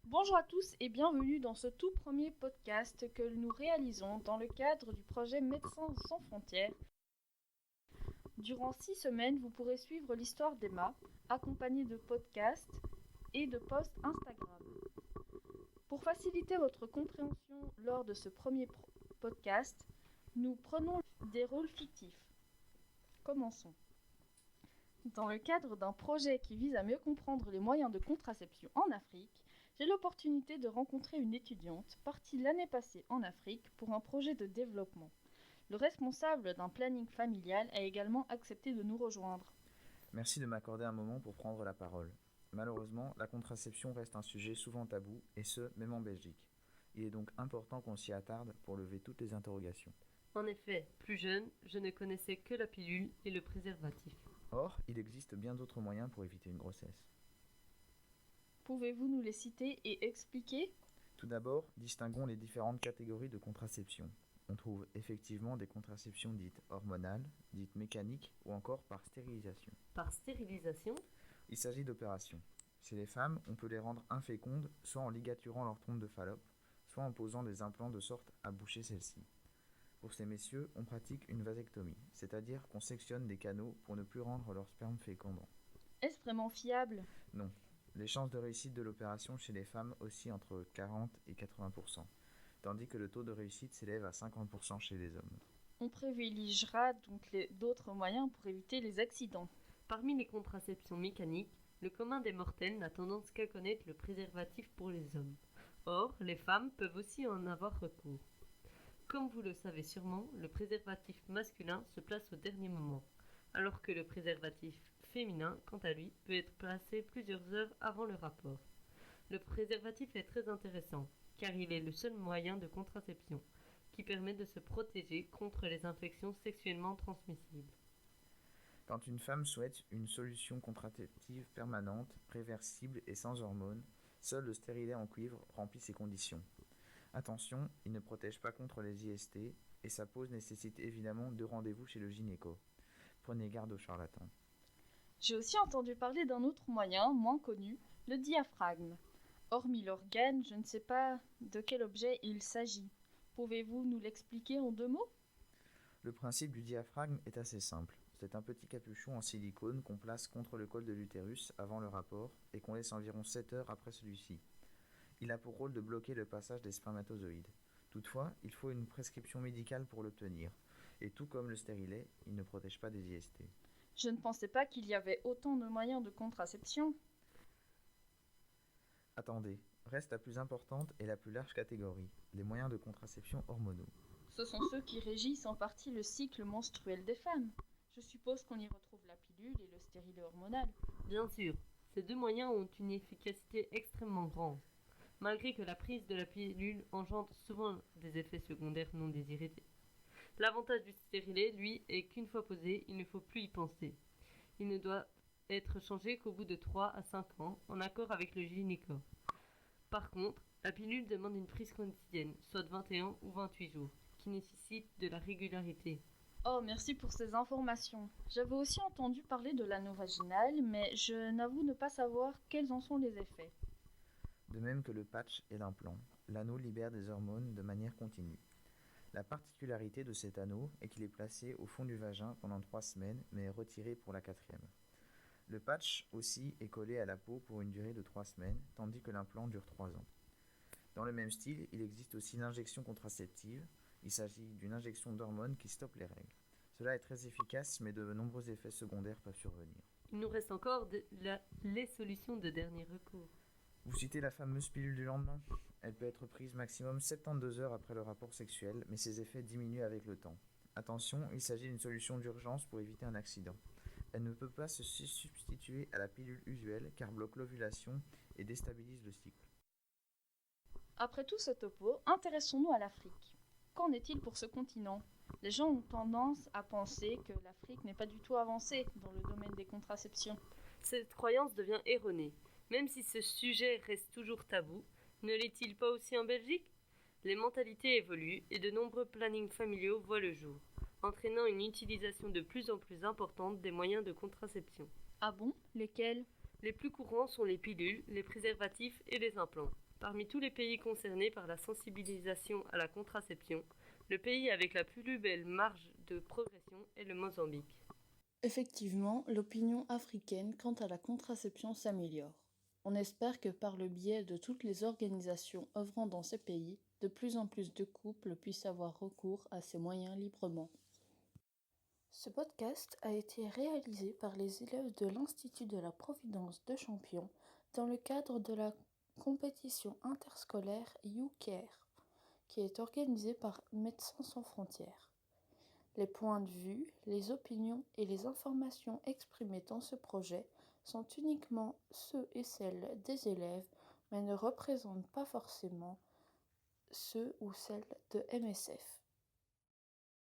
Bonjour à tous et bienvenue dans ce tout premier podcast que nous réalisons dans le cadre du projet Médecins sans frontières. Durant 6 semaines, vous pourrez suivre l'histoire d'Emma, accompagnée de podcasts et de posts Instagram. Pour faciliter votre compréhension lors de ce premier podcast, nous prenons des rôles fictifs. Commençons. Dans le cadre d'un projet qui vise à mieux comprendre les moyens de contraception en Afrique, j'ai l'opportunité de rencontrer une étudiante partie l'année passée en Afrique pour un projet de développement. Le responsable d'un planning familial a également accepté de nous rejoindre. Merci de m'accorder un moment pour prendre la parole. Malheureusement, la contraception reste un sujet souvent tabou, et ce, même en Belgique. Il est donc important qu'on s'y attarde pour lever toutes les interrogations. En effet, plus jeune, je ne connaissais que la pilule et le préservatif. Or, il existe bien d'autres moyens pour éviter une grossesse. Pouvez-vous nous les citer et expliquer ? Tout d'abord, distinguons les différentes catégories de contraception. On trouve effectivement des contraceptions dites hormonales, dites mécaniques ou encore par stérilisation. Par stérilisation ? Il s'agit d'opérations. Chez les femmes, on peut les rendre infécondes soit en ligaturant leur trompe de Fallope, soit en posant des implants de sorte à boucher celle-ci. Pour ces messieurs, on pratique une vasectomie, c'est-à-dire qu'on sectionne des canaux pour ne plus rendre leur sperme fécondant. Est-ce vraiment fiable ? Non. Les chances de réussite de l'opération chez les femmes oscillent entre 40 et 80%, tandis que le taux de réussite s'élève à 50% chez les hommes. On privilégiera donc d'autres moyens pour éviter les accidents. Parmi les contraceptions mécaniques, le commun des mortels n'a tendance qu'à connaître le préservatif pour les hommes. Or, les femmes peuvent aussi en avoir recours. Comme vous le savez sûrement, le préservatif masculin se place au dernier moment, alors que le préservatif féminin, quant à lui, peut être placé plusieurs heures avant le rapport. Le préservatif est très intéressant, car il est le seul moyen de contraception qui permet de se protéger contre les infections sexuellement transmissibles. Quand une femme souhaite une solution contraceptive permanente, réversible et sans hormones, seul le stérilet en cuivre remplit ces conditions. Attention, il ne protège pas contre les IST et sa pose nécessite évidemment 2 rendez-vous chez le gynéco. Prenez garde aux charlatans. J'ai aussi entendu parler d'un autre moyen, moins connu, le diaphragme. Hormis l'organe, je ne sais pas de quel objet il s'agit. Pouvez-vous nous l'expliquer en 2 mots ? Le principe du diaphragme est assez simple. C'est un petit capuchon en silicone qu'on place contre le col de l'utérus avant le rapport et qu'on laisse environ 7 heures après celui-ci. Il a pour rôle de bloquer le passage des spermatozoïdes. Toutefois, il faut une prescription médicale pour l'obtenir. Et tout comme le stérilet, il ne protège pas des IST. Je ne pensais pas qu'il y avait autant de moyens de contraception. Attendez, reste la plus importante et la plus large catégorie, les moyens de contraception hormonaux. Ce sont ceux qui régissent en partie le cycle menstruel des femmes. Je suppose qu'on y retrouve la pilule et le stérilet hormonal. Bien sûr, ces 2 moyens ont une efficacité extrêmement grande, malgré que la prise de la pilule engendre souvent des effets secondaires non désirés. L'avantage du stérilet, lui, est qu'une fois posé, il ne faut plus y penser. Il ne doit être changé qu'au bout de 3 à 5 ans, en accord avec le gynéco. Par contre, la pilule demande une prise quotidienne, soit de 21 ou 28 jours, qui nécessite de la régularité. Oh, merci pour ces informations. J'avais aussi entendu parler de l'anneau vaginal, mais je n'avoue ne pas savoir quels en sont les effets. De même que le patch et l'implant, l'anneau libère des hormones de manière continue. La particularité de cet anneau est qu'il est placé au fond du vagin pendant 3 semaines, mais est retiré pour la 4e. Le patch aussi est collé à la peau pour une durée de 3 semaines, tandis que l'implant dure 3 ans. Dans le même style, il existe aussi l'injection contraceptive. Il s'agit d'une injection d'hormones qui stoppe les règles. Cela est très efficace, mais de nombreux effets secondaires peuvent survenir. Il nous reste encore les solutions de dernier recours. Vous citez la fameuse pilule du lendemain ? Elle peut être prise maximum 72 heures après le rapport sexuel, mais ses effets diminuent avec le temps. Attention, il s'agit d'une solution d'urgence pour éviter un accident. Elle ne peut pas se substituer à la pilule usuelle car bloque l'ovulation et déstabilise le cycle. Après tout ce topo, intéressons-nous à l'Afrique. Qu'en est-il pour ce continent ? Les gens ont tendance à penser que l'Afrique n'est pas du tout avancée dans le domaine des contraceptions. Cette croyance devient erronée. Même si ce sujet reste toujours tabou, ne l'est-il pas aussi en Belgique ? Les mentalités évoluent et de nombreux plannings familiaux voient le jour, entraînant une utilisation de plus en plus importante des moyens de contraception. Ah bon ? Lesquels ? Les plus courants sont les pilules, les préservatifs et les implants. Parmi tous les pays concernés par la sensibilisation à la contraception, le pays avec la plus belle marge de progression est le Mozambique. Effectivement, l'opinion africaine quant à la contraception s'améliore. On espère que par le biais de toutes les organisations œuvrant dans ces pays, de plus en plus de couples puissent avoir recours à ces moyens librement. Ce podcast a été réalisé par les élèves de l'Institut de la Providence de Champion dans le cadre de la compétition interscolaire YouCare, qui est organisée par Médecins sans frontières. Les points de vue, les opinions et les informations exprimées dans ce projet sont uniquement ceux et celles des élèves, mais ne représentent pas forcément ceux ou celles de MSF.